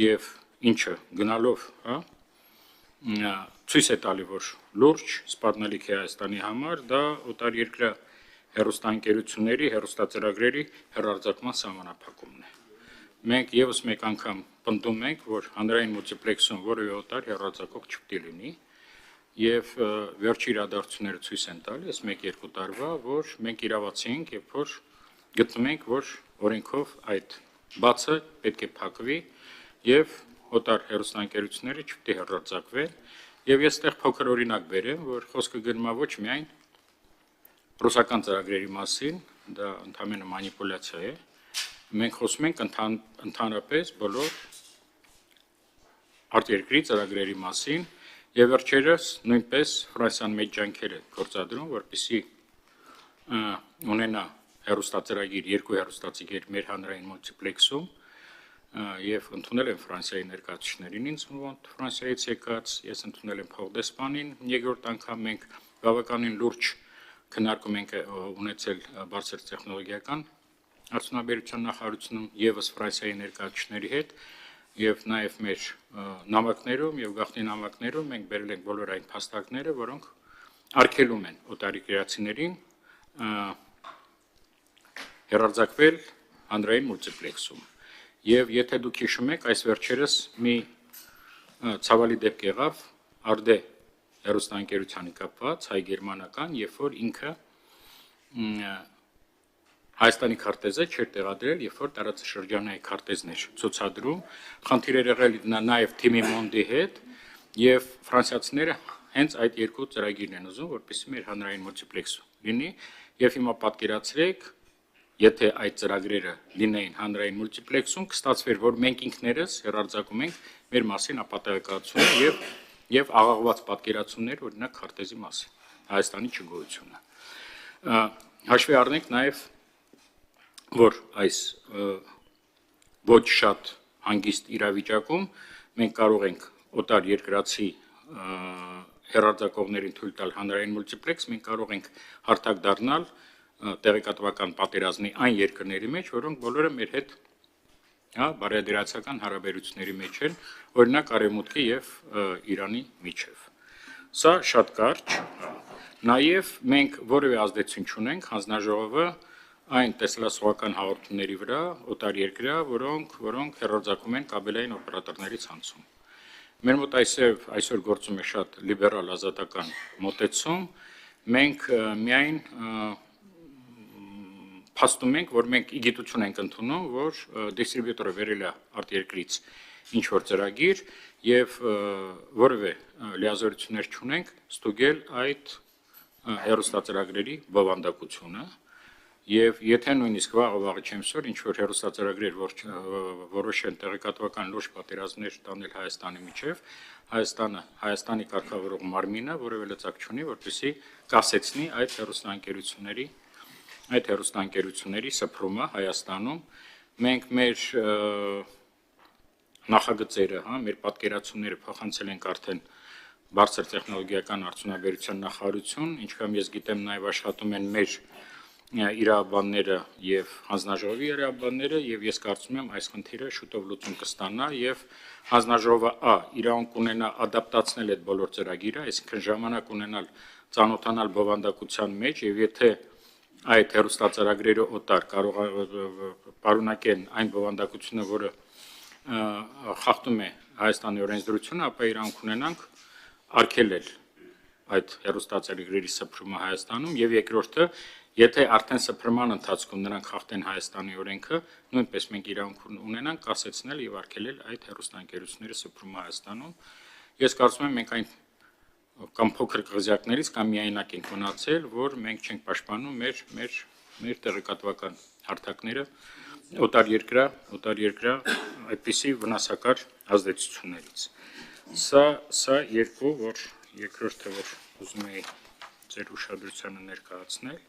եւ ինչը գնալով, հա, ցույց է տալի, որ լուրջ սպառնալիք է Հայաստանի համար, դա օտարերկրյա հեռուստաընկերությունների, հեռուստածրագրերի հեռարձակման սահմանափակումն է։ Մենք եւս մեկ անգամ պնդում ենք, որ հանրային մուլտիպլեքսում որևէ օտար հեռարձակող չպետք է լինի, եւ վերջի իրադարձությունները ցույց են տալի, այս 1-2 տարվա, որ մենք իրավացի ենք, երբ որ գտնում ենք, որ օրենքով այդ բացը պետք է փակվի եւ օտար հեռուստաընկերությունները չպետք է հեռարձակվեն, եւ ես այդտեղ փոքր օրինակ բերեմ, որ խոսքը գնում է ոչ միայն ռուսական ծրագրերի մասին, դա ընդհանրապես մանիպուլյացիա է, մենք խոսում ենք ընդհանրապես բոլոր արտերկրի ծրագրերի մասին, եւ վերջերս նույնպես Ֆրանսիան մեծ ջանքեր է գործադրում, որպեսզի ունենա հեռուստածրագիր, 2 հեռուստածագիր մեր հանրային մուլտիպլեքսում, եւ ընդունել են Ֆրանսիայի ներկայացուցիչներին, ինձ մոտ Ֆրանսիայից եկած, ես ընդունել եմ փոխդեսպանին, երկրորդ անգամ մենք բավականին լուրջ քննարկում ենք ունեցել բարձր տեխնոլոգիական արդյունաբերության նախարարությունում եւս Ֆրանսիայի ներկայացուցիչների հետ, եւ նաեւ մեր նամակներում եւ գաղտնի նամակներում մենք բերել ենք բոլոր այն փաստարկները, որոնք արգելում են օտարերկրացիներին հեռարձակվել հանրային մուլտիպլեքսում։ Եվ եթե դուք հիշում եք, այս վերջերս մի ցավալի դեպք եղավ Արդե հեռուստաընկերությանի կապված հայ-գերմանական, երբ որ ինքը Հայաստանի քարտեզը չէր տեղադրել, երբ որ տարածաշրջանային քարտեզներ ցուցադրում, խնդիր էր եղել նաեւ թիմի Մոնդի հետ, եւ ֆրանսիացիները հենց այդ երկու ծրագիրն են ուզում, որպեսզի մեր հանրային մուլտիպլեքսում լինի, եւ հիմա պատկերացրեք, եթե այդ ծրագրերը լինեին հանրային մուլտիպլեքսում, կստացվեր, որ մենք ինքներս հեռարձակում ենք մեր մասին ապատեգացություն եւ աղաղված պատկերացումներ, օրինակ քարտեզի մասին, Հայաստանի չգոյությունը։ Հաշվի առնենք նաեւ, որ այս ոչ շատ հանգիստ իրավիճակում մենք կարող ենք օտար երկրացի հեռարձակողներին թույլ տալ հանրային մուլտիպլեքս, մենք կարող ենք հարթակ դառնալ տեղեկատվական պատերազմի այն երկրների մեջ, որոնք բոլորը մեր հետ բարեդրացական հարաբերությունների մեջ են, օրինակ Արևմուտքի եւ Իրանի միջեւ։ Սա շատ կարճ, նաեւ մենք որևէ ազդեցություն չունենք հանձնաժողովը այն տեսլասողական հաղորդումների վրա օտարերկրյա, որոնք հեռարձակում են կաբելային օպերատորների ցանցում։ Մեր մոտ այսօր գործում է շատ լիբերալ ազատական մոտեցում, մենք միայն փաստում ենք, որ մենք իգիտություն ենք ընդունում, որ դիստրիբյուտորը վերել է արտերկրից ինչ որ ծրագիր եւ որևէ լիազորություններ չունենք ստուգել այդ հեռուստածրագրերի բովանդակությունը եւ եթե նույնիսկ վաղը չեմ սոր ինչ որ հեռուստածրագրեր որոշեն տեղեկատվական լուրջ պատերազմներ տանել Հայաստանի միջև, Հայաստանի կարգավորող մարմինը որևէ լծակ չունի, որպեսզի կասեցնի այդ հեռուստաընկերությունների սփռումը Հայաստանում, մենք մեր նախագծերը, մեր պատկերացումները փոխանցել ենք արդեն բարձր տեխնոլոգիական արդյունաբերության նախարարություն, ինչքան ես գիտեմ նաև աշխատում են մեր իրավաբանները եւ հանձնաժողովի իրավաբանները եւ ես կարծում եմ այս խնդիրը շուտով լուծում կստանա եւ հանձնաժողովը իրավունք ունենա ադապտացնել այդ բոլոր ծրագիրը, այսինքն ժամանակ ունենալ ծանոթանալ բովանդակության մեջ եւ եթե այդ հեռուստածրագրերը օտար կարող պարունակեն այն բովանդակությունը, որը խախտում է Հայաստանի օրենսդրությունը, ապա իրավունք ունենանք արգելել այդ հեռուստածրագրերի սփռումը Հայաստանում եւ երկրորդը, եթե արդեն սփռման ընթացքում նրանք խախտեն Հայաստանի օրենքը, նույնպես մենք իրավունք ունենանք կասեցնել եւ արգելել այդ հեռուստաընկերությունների սփռումը Հայաստանում։ Ես կարծում եմ մենք այն կամ փոքր կղզյակներից կամ միայնակ ենք մնացել, որ մենք չենք պաշտպանում մեր տեղեկատվական հարթակները օտարերկրյա այդպիսի վնասակար ազդեցություններից։ Սա երկու, որ երկրորդը, որ ուզում էի ձեր ուշադրությանը ներկայացնել,